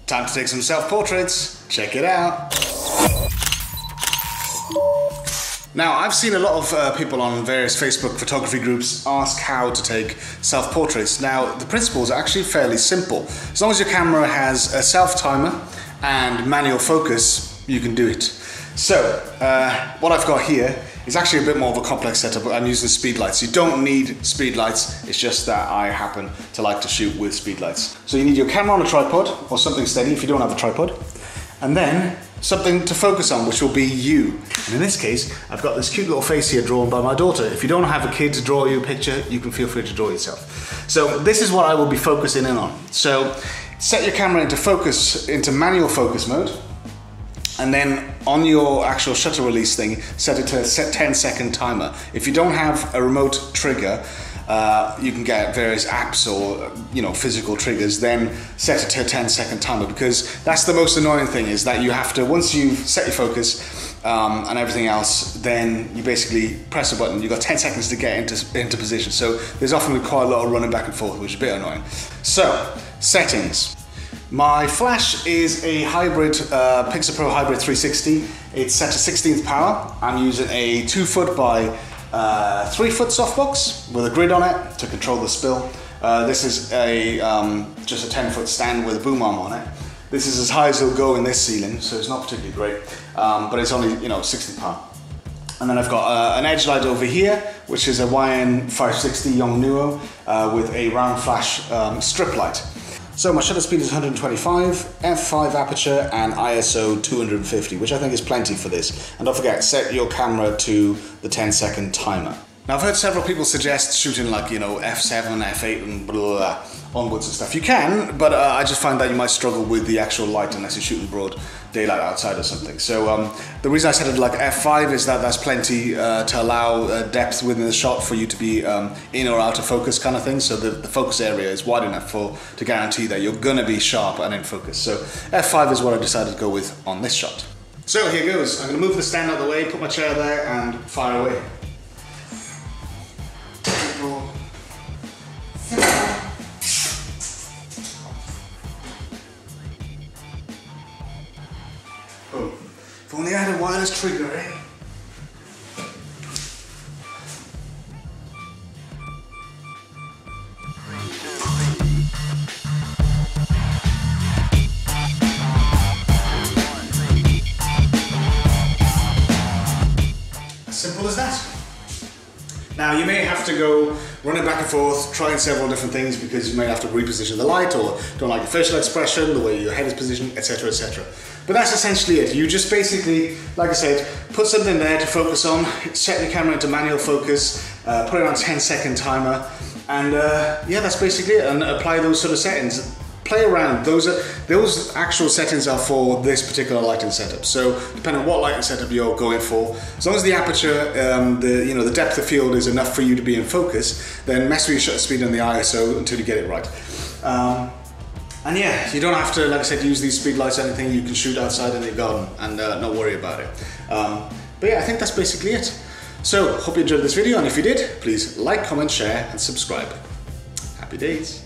Time to take some self-portraits. Check it out. Now, I've seen a lot of people on various Facebook photography groups ask how to take self-portraits. Now, the principle is actually fairly simple. As long as your camera has a self-timer and manual focus, you can do it. So, what I've got here is actually a bit more of a complex setup. I'm using speed lights. You don't need speed lights, it's just that I happen to like to shoot with speed lights. So you need your camera on a tripod, or something steady if you don't have a tripod, and then something to focus on, which will be you. And in this case, I've got this cute little face here drawn by my daughter. If you don't have a kid to draw you a picture, you can feel free to draw yourself. So this is what I will be focusing in on. So set your camera into manual focus mode, and then on your actual shutter release thing, set it to a 10-second timer. If you don't have a remote trigger, you can get various apps or physical triggers, then set it to a 10-second timer, because that's the most annoying thing, is that you have to, once you set your focus and everything else, then you basically press a button. You've got 10 seconds to get into position. So there's often quite a lot of running back and forth, which is a bit annoying. So, settings. My flash is a hybrid Pixapro Hybrid 360. It's set to 16th power. I'm using a 2-foot by 3-foot softbox with a grid on it to control the spill. This is just a 10-foot stand with a boom arm on it. This is as high as it'll go in this ceiling, so it's not particularly great, but it's only 16th power. And then I've got an edge light over here, which is a YN560 Yongnuo with a round flash strip light. So my shutter speed is 125, f5 aperture, and ISO 250, which I think is plenty for this. And don't forget, set your camera to the 10-second timer. Now, I've heard several people suggest shooting like, f7, f8, and blah, blah, blah, onwards and stuff. You can, but I just find that you might struggle with the actual light unless you're shooting broad daylight outside or something. So the reason I set it like f5 is that that's plenty to allow depth within the shot for you to be in or out of focus kind of thing. So the focus area is wide enough to guarantee that you're gonna be sharp and in focus. So f5 is what I decided to go with on this shot. So here goes. I'm gonna move the stand out of the way, put my chair there, and fire away. Boom. If only I had a wireless trigger, eh? As simple as that. Now, you may have to go running back and forth, trying several different things, because you may have to reposition the light, or don't like your facial expression, the way your head is positioned, etc, etc. But that's essentially it. You just basically, like I said, put something there to focus on, set your camera into manual focus, put it on 10-second timer, and yeah, that's basically it, and apply those sort of settings. Play around. Those actual settings are for this particular lighting setup. So depending on what lighting setup you're going for, as long as the aperture, the depth of field is enough for you to be in focus, then mess with your shutter speed and the ISO until you get it right. And yeah, you don't have to, like I said, use these speed lights or anything. You can shoot outside in your garden and not worry about it. But yeah, I think that's basically it. So hope you enjoyed this video, and if you did, please like, comment, share, and subscribe. Happy days.